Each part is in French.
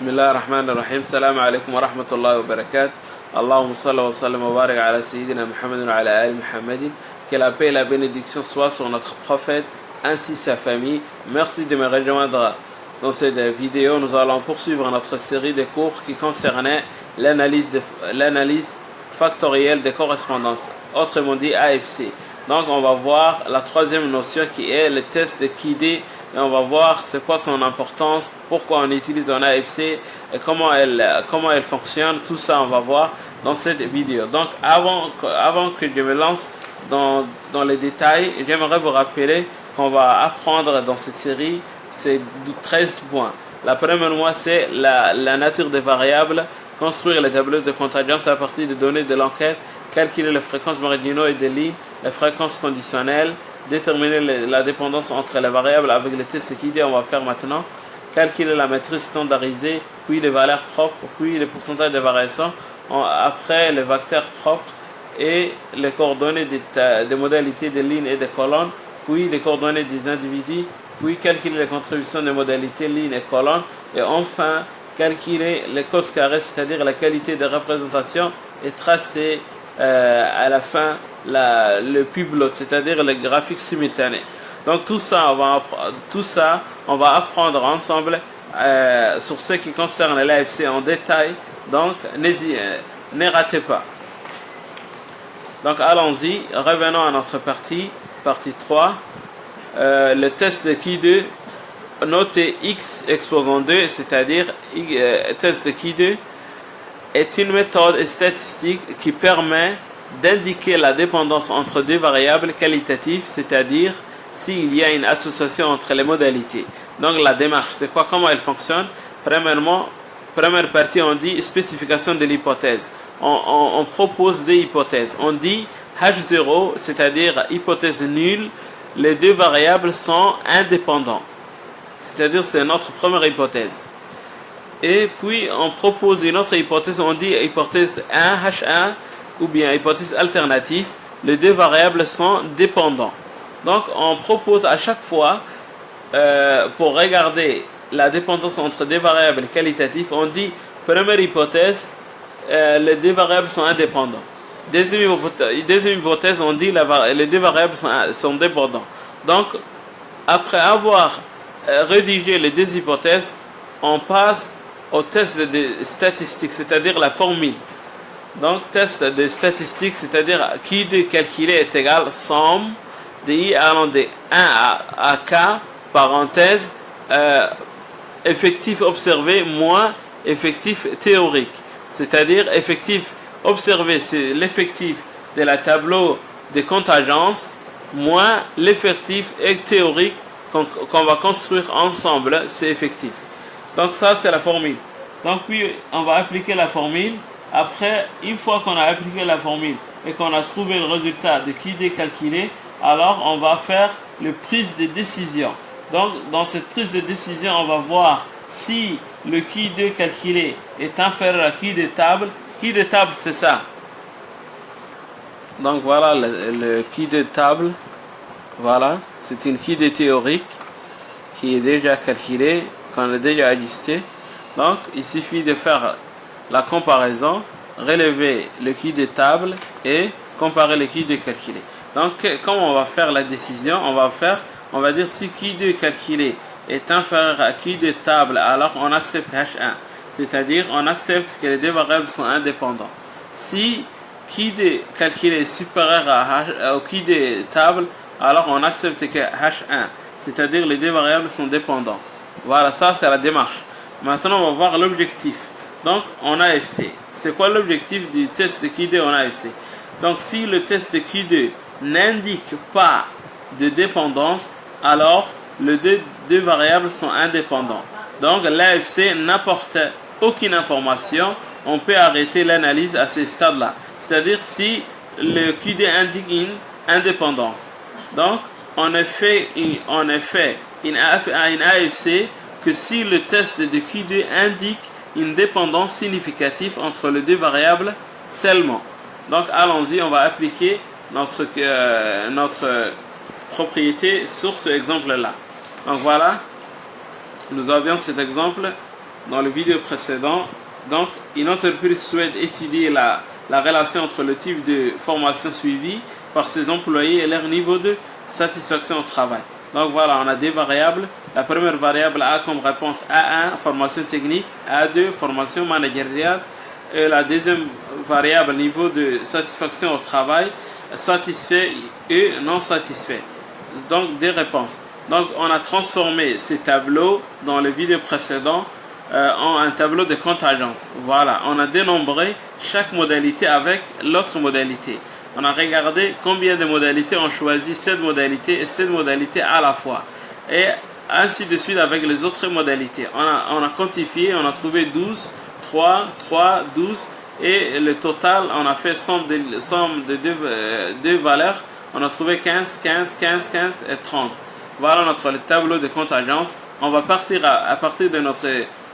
بسم الله الرحمن الرحيم السلام عليكم ورحمة الله وبركاته اللهم صل وسلم وبارك على سيدنا محمد وعلى آل محمد. Que la paix et la bénédiction soient sur notre prophète ainsi sa famille. Merci de me rejoindre dans cette vidéo. Nous allons poursuivre notre série de cours qui concernait l'analyse factorielle des correspondances, autrement dit AFC. Donc on va voir la troisième notion qui est le test de Kidé. Et on va voir c'est quoi son importance, pourquoi on utilise un AFC et comment elle fonctionne. Tout ça on va voir dans cette vidéo. Donc avant que je me lance dans les détails, j'aimerais vous rappeler qu'on va apprendre dans cette série c'est 13 points. La première point c'est la nature des variables, construire les tableaux de contingence à partir des données de l'enquête, calculer les fréquences marginaux et des lignes, les fréquences conditionnelles, déterminer la dépendance entre les variables avec les tests Kidé, on va faire maintenant, calculer la matrice standardisée, puis les valeurs propres, puis les pourcentages de variation, après les vecteurs propres et les coordonnées des modalités des lignes et des colonnes, puis les coordonnées des individus, puis calculer les contributions des modalités lignes et colonnes, et enfin calculer les cos carrés, c'est-à-dire la qualité de représentation, et tracer à la fin le publot, c'est-à-dire le graphique simultané. Donc tout ça on va apprendre ensemble sur ce qui concerne l'AFC en détail. Donc ne ratez pas. Donc allons-y, revenons à notre partie 3. Le test de Kidé, notez X exposant 2, c'est-à-dire test de Kidé est une méthode statistique qui permet d'indiquer la dépendance entre deux variables qualitatives, c'est-à-dire s'il y a une association entre les modalités. Donc la démarche, c'est quoi? Comment elle fonctionne? Premièrement, première partie, on dit spécification de l'hypothèse. On propose des hypothèses. On dit H0, c'est-à-dire hypothèse nulle, les deux variables sont indépendants. C'est-à-dire c'est notre première hypothèse. Et puis on propose une autre hypothèse, on dit hypothèse 1, H1, ou bien hypothèse alternative, les deux variables sont dépendants. Donc on propose à chaque fois, pour regarder la dépendance entre deux variables qualitatives, on dit première hypothèse, les deux variables sont indépendants. Deuxième hypothèse, on dit les deux variables sont dépendants. Donc après avoir rédigé les deux hypothèses, on passe au test de statistiques, c'est-à-dire la formule. Donc, test de statistiques, c'est-à-dire Kidé calculé est égal somme de I allant de 1 à K, parenthèse, effectif observé moins effectif théorique. C'est-à-dire, effectif observé, c'est l'effectif de la tableau de contingence, moins l'effectif théorique qu'on va construire ensemble, c'est effectif. Donc ça c'est la formule. Donc puis on va appliquer la formule. Après, une fois qu'on a appliqué la formule et qu'on a trouvé le résultat de Kidé calculé, alors on va faire la prise de décision. Donc dans cette prise de décision, on va voir si le Kidé calculé est inférieur à Kidé table. Kidé table c'est ça. Donc voilà le Kidé table. Voilà, c'est une Kidé théorique qui est déjà calculée, qu'on a déjà ajusté. Donc il suffit de faire la comparaison, relever le Kidé table et comparer le Kidé calculé. Donc comment on va faire la décision? On va dire si Kidé calculé est inférieur à Kidé table, alors on accepte H1, c'est-à-dire on accepte que les deux variables sont indépendants. Si Kidé calculé est supérieur au Kidé table, alors on accepte que H1, c'est-à-dire les deux variables sont dépendants. Voilà, ça c'est la démarche. Maintenant on va voir l'objectif. Donc en AFC, c'est quoi l'objectif du test de Kidé en AFC? Donc si le test de Kidé n'indique pas de dépendance, alors les deux variables sont indépendants. Donc l'AFC n'apporte aucune information, on peut arrêter l'analyse à ce stade-là. C'est-à-dire si le Kidé indique une indépendance. Donc on a fait une AFC que si le test de Kidé indique une dépendance significative entre les deux variables seulement. Donc allons-y, on va appliquer notre propriété sur ce exemple-là. Donc voilà, nous avions cet exemple dans le vidéo précédent. Donc, une entreprise souhaite étudier la relation entre le type de formation suivie par ses employés et leur niveau de satisfaction au travail. Donc voilà, on a des variables. La première variable a comme réponse A1, formation technique, A2, formation managériale, et la deuxième variable, niveau de satisfaction au travail, satisfait et non satisfait. Donc des réponses. Donc on a transformé ces tableaux dans le vidéo précédent en un tableau de contingence. Voilà, on a dénombré chaque modalité avec l'autre modalité. On a regardé combien de modalités ont choisi cette modalité et cette modalité à la fois. Et ainsi de suite avec les autres modalités. On a quantifié, on a trouvé 12, 3, 12 et le total, on a fait somme de deux valeurs. On a trouvé 15, 15, 15, 15 et 30. Voilà notre tableau de contingence. On va partir à partir de notre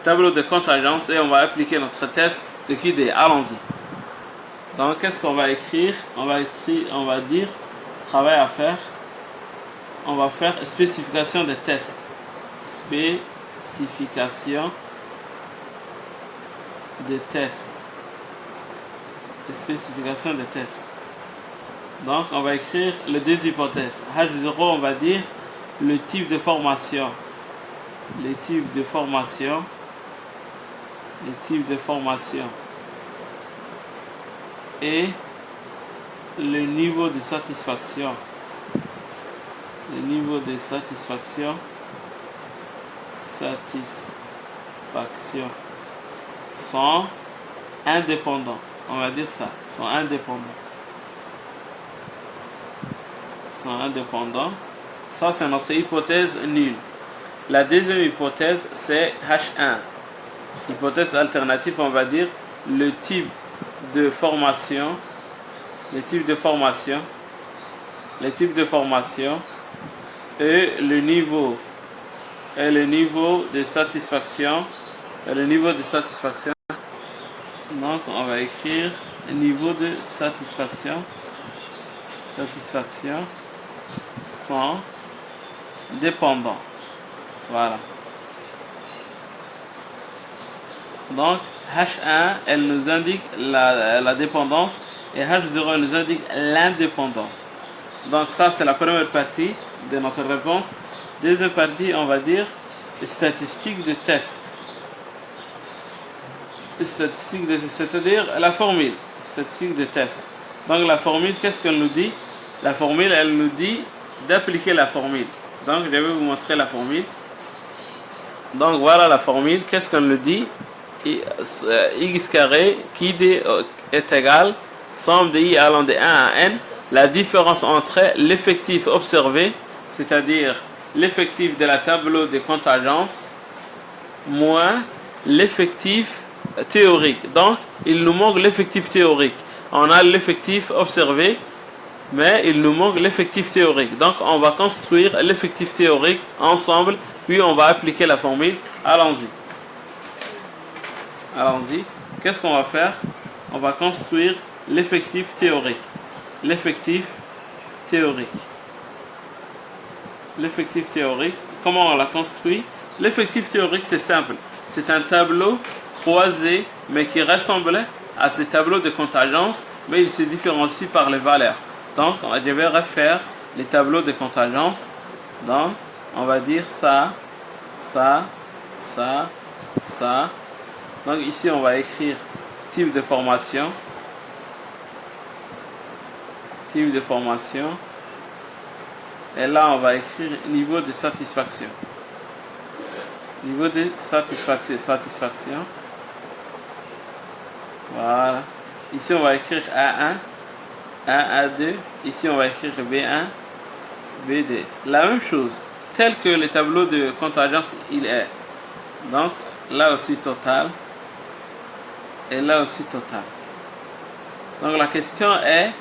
tableau de contingence et on va appliquer notre test de QD. Allons-y. Donc, qu'est-ce qu'on va écrire? On va dire travail à faire. On va faire spécification de test. Spécification de test. Spécification de test. Donc, on va écrire les deux hypothèses. H0, on va dire le type de formation. Les types de formation. Les types de formation. Et le niveau de satisfaction. Le niveau de satisfaction. Satisfaction. Sont indépendants. On va dire ça. Sont indépendants. Sont indépendants. Ça, c'est notre hypothèse nulle. La deuxième hypothèse, c'est H1. Hypothèse alternative, on va dire le type de formation. Le type de formation. Le type de formation. Et le niveau. Et le niveau de satisfaction. Et le niveau de satisfaction. Donc, on va écrire niveau de satisfaction. Satisfaction sont dépendants. Voilà. Donc, H1, elle nous indique la dépendance et H0, elle nous indique l'indépendance. Donc, ça, c'est la première partie de notre réponse. Deuxième partie, on va dire statistiques de test. Statistiques de test, c'est-à-dire la formule. Statistiques de test. Donc, la formule, qu'est-ce qu'elle nous dit? La formule, elle nous dit d'appliquer la formule. Donc, je vais vous montrer la formule. Donc, voilà la formule. Qu'est-ce qu'elle nous dit? X carré qui est égal somme de I allant de 1 à n, la différence entre l'effectif observé, c'est-à-dire l'effectif de la tableau de contingence, moins l'effectif théorique. Donc, il nous manque l'effectif théorique. On a l'effectif observé, mais il nous manque l'effectif théorique. Donc, on va construire l'effectif théorique ensemble, puis on va appliquer la formule. Allons-y. Allons-y. Qu'est-ce qu'on va faire? On va construire l'effectif théorique. L'effectif théorique. L'effectif théorique. Comment on l'a construit? L'effectif théorique, c'est simple. C'est un tableau croisé, mais qui ressemble à ces tableaux de contingence, mais il se différencie par les valeurs. Donc, je vais refaire les tableaux de contingence. Donc, on va dire ça, ça, ça, ça. Donc, ici, on va écrire type de formation. Type de formation. Et là, on va écrire niveau de satisfaction. Niveau de satisfaction. Satisfaction. Voilà. Ici, on va écrire A1. A2. Ici, on va écrire B1. B2. La même chose. Tel que le tableau de contingence, il est. Donc, là aussi, total. Et là aussi, total. Donc, la question est,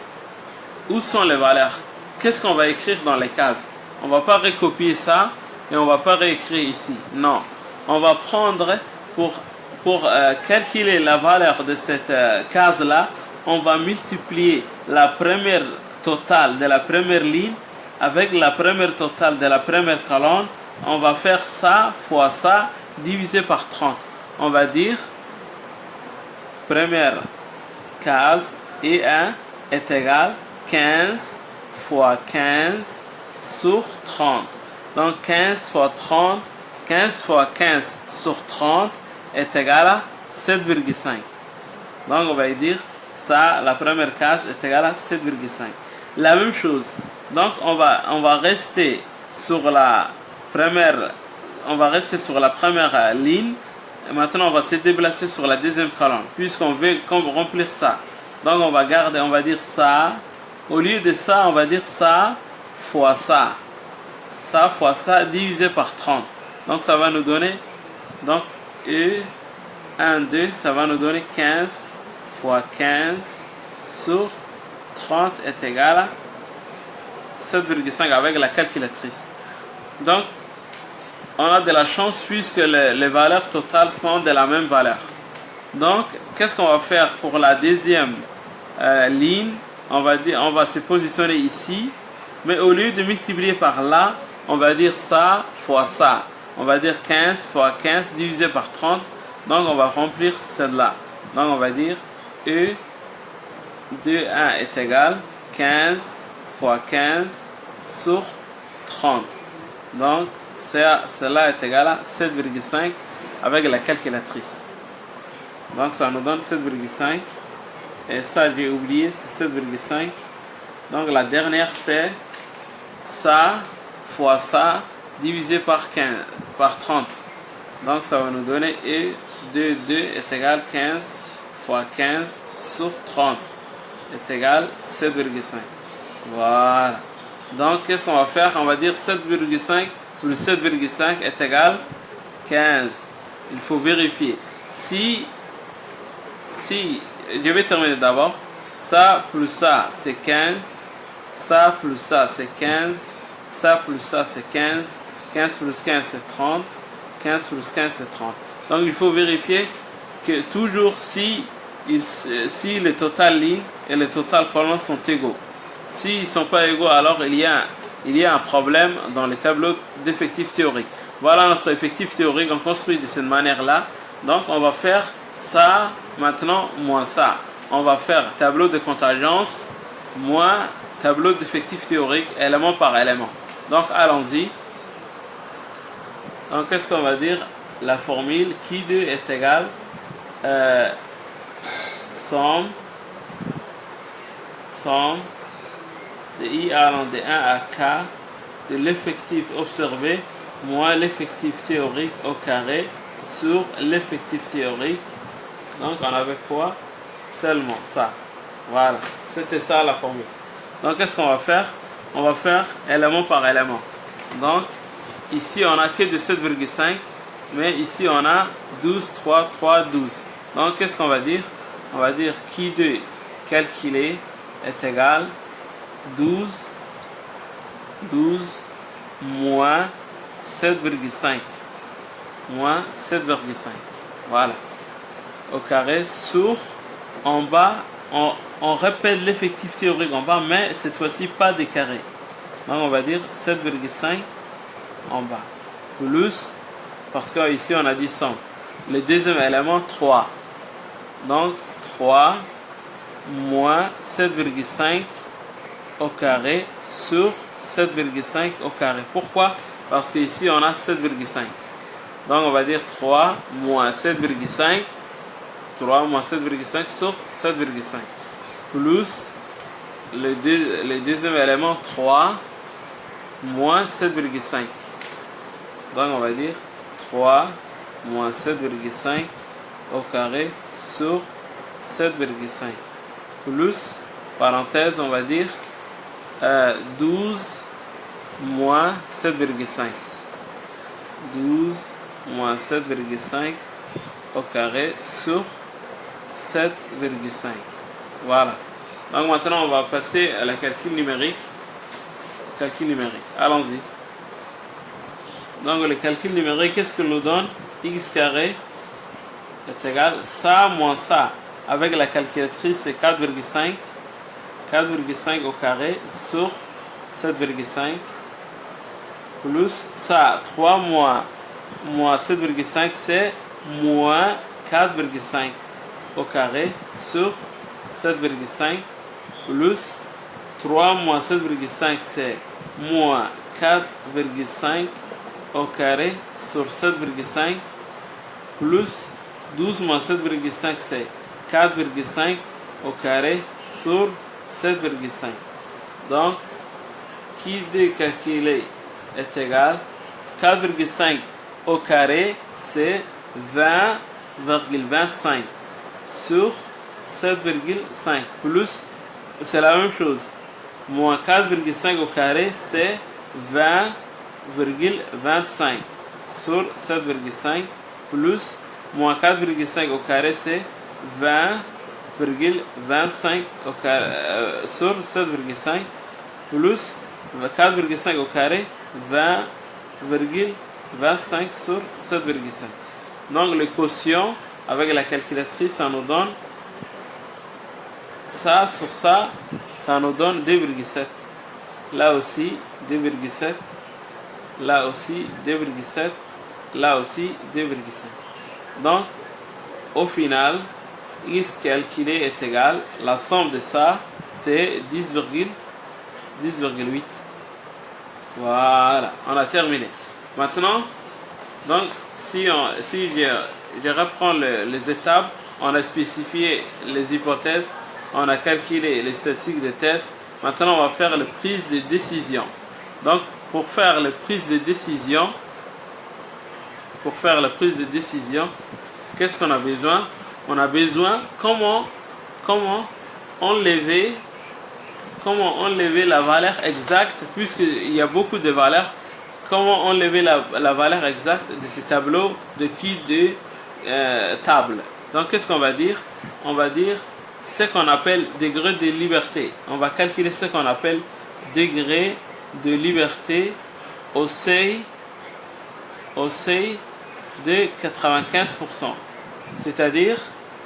où sont les valeurs? Qu'est-ce qu'on va écrire dans les cases? On ne va pas recopier ça et on ne va pas réécrire ici. Non. On va prendre pour calculer la valeur de cette case-là, on va multiplier la première totale de la première ligne avec la première totale de la première colonne. On va faire ça fois ça divisé par 30. on va dire, première case, I1 est égal 15 fois 15 sur 30. Donc 15 fois 30, 15 fois 15 sur 30 est égal à 7,5. Donc on va dire ça, la première case est égale à 7,5. La même chose. Donc on va rester sur la première, ligne. Et maintenant on va se déplacer sur la deuxième colonne puisqu'on veut remplir ça. Donc on va garder, on va dire ça. Au lieu de ça, on va dire ça fois ça. Ça fois ça divisé par 30. Donc ça va nous donner, donc E1, 2, ça va nous donner 15 fois 15 sur 30 est égal à 7,5 avec la calculatrice. Donc, on a de la chance puisque les valeurs totales sont de la même valeur. Donc, qu'est-ce qu'on va faire pour la deuxième ligne? On va se positionner ici, mais au lieu de multiplier par là, on va dire ça fois ça. On va dire 15 fois 15 divisé par 30. Donc, on va remplir celle-là. Donc, on va dire E 2,1 est égal 15 fois 15 sur 30. Donc, cela est égal à 7,5 avec la calculatrice. Donc, ça nous donne 7,5. Et ça, j'ai oublié, c'est 7,5. Donc, la dernière, c'est ça fois ça divisé par 30. Donc, ça va nous donner E 2 est égal 15 fois 15 sur 30 est égal 7,5. Voilà. Donc, qu'est-ce qu'on va faire? On va dire 7,5 plus 7,5 est égal 15. Il faut vérifier. Si je vais terminer d'abord. Ça plus ça, c'est 15. Ça plus ça, c'est 15. Ça plus ça, c'est 15. 15 plus 15, c'est 30. 15 plus 15, c'est 30. Donc, il faut vérifier que toujours si le total ligne et le total colonne sont égaux. S'ils ne sont pas égaux, alors il y a un problème dans les tableaux d'effectifs théoriques. Voilà notre effectif théorique, on construit de cette manière-là. Donc on va faire ça maintenant moins ça. On va faire tableau de contingence moins tableau d'effectifs théoriques, élément par élément. Donc allons-y. Donc qu'est-ce qu'on va dire? La formule qui 2 est égale somme de I allant de 1 à K de l'effectif observé moins l'effectif théorique au carré sur l'effectif théorique. Donc on avait quoi? Seulement ça. Voilà, c'était ça la formule. Donc qu'est-ce qu'on va faire? On va faire élément par élément. Donc ici on a que de 7,5, mais ici on a 12, 3, 3, 12. Donc qu'est-ce qu'on va dire? On va dire qui 2 calculé est égal 12 moins 7,5 moins 7,5. Voilà. Au carré sur, en bas, on répète l'effectif théorique en bas, mais cette fois-ci pas des carrés. Donc on va dire 7,5 en bas. Plus, parce qu'ici on a dit 100. Le deuxième élément, 3. Donc 3 moins 7,5 au carré sur 7,5 au carré. Pourquoi? Parce qu'ici on a 7,5. Donc on va dire 3 moins 7,5. 3 moins 7,5 sur 7,5. Plus le deuxième élément 3 moins 7,5. Donc on va dire 3 moins 7,5 au carré sur 7,5. Plus, parenthèse, on va dire 12 moins 7,5. 12 moins 7,5 au carré sur 7,5. Voilà. Donc maintenant on va passer à la calcul numérique. Allons-y. Donc le calcul numérique, qu'est-ce que nous donne? X carré est égal ça moins ça. Avec la calculatrice, c'est 4,5. 4,5 au carré sur 7,5. Plus ça, 3 moins 7,5, c'est moins 4,5 au carré sur 7,5 plus 3 moins 7,5 c'est moins 4,5 au carré sur 7,5 plus 12 moins 7,5 c'est 4,5 au carré sur 7,5. Donc, qui de calculer est égal 4,5 au carré c'est 20,25 sur 7,5 plus, c'est la même chose, moins 4,5 au carré c'est 20,25 sur 7,5 plus moins 4,5 au carré c'est 20,25 au carré, sur 7,5 plus 4,5 au carré 20,25 sur 7,5. Donc le quotient avec la calculatrice ça nous donne ça sur ça, ça nous donne 2,7. Là aussi 2,7. Là aussi 2,7. Là aussi 2,7. Donc au final x calculé est égal, la somme de ça c'est 10,8. Voilà, on a terminé. Maintenant, donc si je reprends les étapes, on a spécifié les hypothèses, on a calculé les statistiques de test. Maintenant, on va faire la prise de décision. Donc, pour faire la prise de décision, qu'est-ce qu'on a besoin? On a besoin comment enlever la valeur exacte, puisqu'il y a beaucoup de valeurs. Comment enlever la valeur exacte de ces tableaux de table. Donc, qu'est-ce qu'on va dire? On va dire ce qu'on appelle degré de liberté. On va calculer ce qu'on appelle degré de liberté au seuil de 95%, c'est-à-dire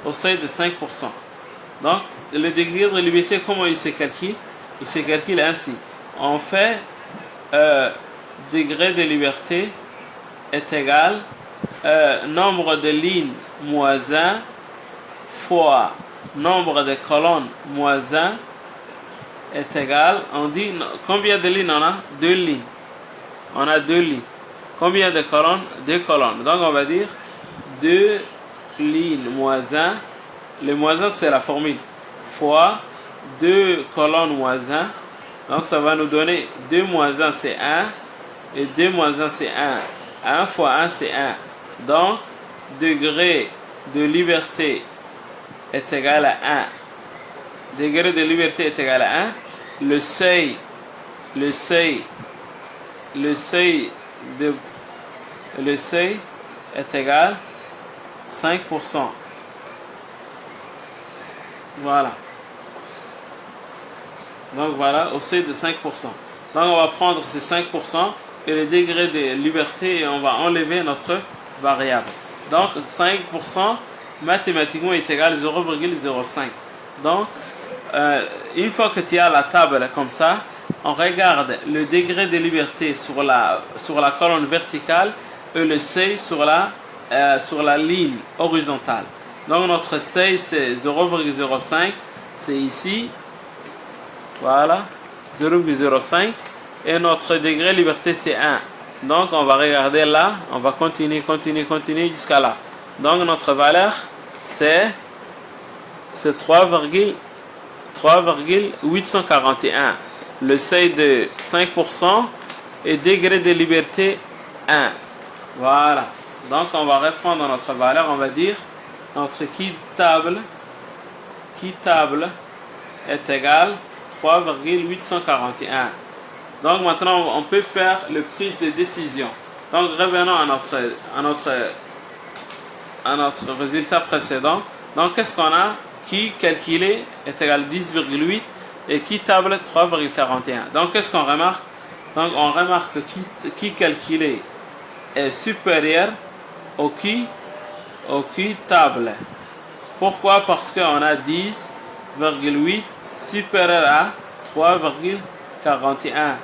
au seuil de 5%. Donc, le degré de liberté, comment il se calcule? Il se calcule ainsi. On fait degré de liberté est égal nombre de lignes moins 1 fois nombre de colonnes moins 1 est égal, on dit combien de lignes on a? 2 lignes. On a 2 lignes. Combien de colonnes? 2 colonnes. Donc on va dire 2 lignes moins 1. Le moins 1 c'est la formule. Fois 2 colonnes moins 1. Donc ça va nous donner 2 moins 1 c'est 1. Et 2 moins 1 c'est 1. 1 fois 1 c'est 1. Donc degré de liberté est égal à 1. Degré de liberté est égal à 1. Le seuil est égal à 5%. Voilà. Donc voilà, au seuil de 5%. Donc on va prendre ces 5% et le degré de liberté et on va enlever notre variable. Donc 5% mathématiquement est égal à 0,05. Donc une fois que tu as la table comme ça, on regarde le degré de liberté sur la colonne verticale et le seuil sur la ligne horizontale. Donc notre seuil c'est 0,05, c'est ici. Voilà, 0,05 et notre degré de liberté c'est 1. Donc on va regarder là, on va continuer jusqu'à là. Donc notre valeur c'est 3,841. Le seuil de 5% et degré de liberté 1. Voilà. Donc on va reprendre notre valeur, on va dire notre qui table est égal 3,841. Donc maintenant on peut faire le prise de décision. Donc revenons à notre résultat précédent. Donc qu'est-ce qu'on a? Qui calculé est égal à 10,8 et qui table 3,41. Donc qu'est-ce qu'on remarque? Donc on remarque que qui calculé est supérieur au qui table. Pourquoi? Parce qu'on a 10,8 supérieur à 3,41.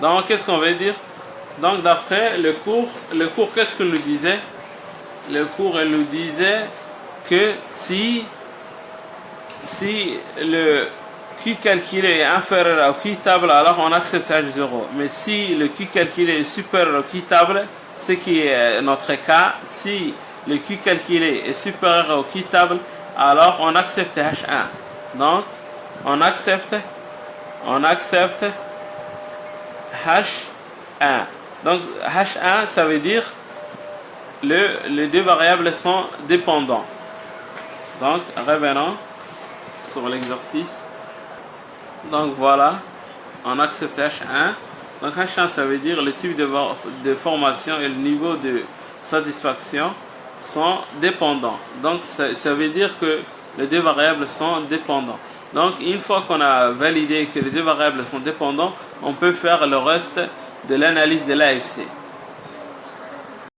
Donc qu'est-ce qu'on veut dire? Donc d'après le cours qu'est-ce qu'il nous disait? le cours nous disait que si le Q calculé est inférieur au Q table, alors on accepte H0. Mais si le Q calculé est supérieur au Q table, ce qui est notre cas, si le Q calculé est supérieur au Q table, alors on accepte H1. Donc, on accepte H1. Donc, H1, ça veut dire les deux variables sont dépendants. Donc, revenons sur l'exercice. Donc, voilà, on accepte H1. Donc, H1, ça veut dire le type de formation et le niveau de satisfaction sont dépendants. Donc, ça veut dire que les deux variables sont dépendants. Donc, une fois qu'on a validé que les deux variables sont dépendants, on peut faire le reste de l'analyse de l'AFC.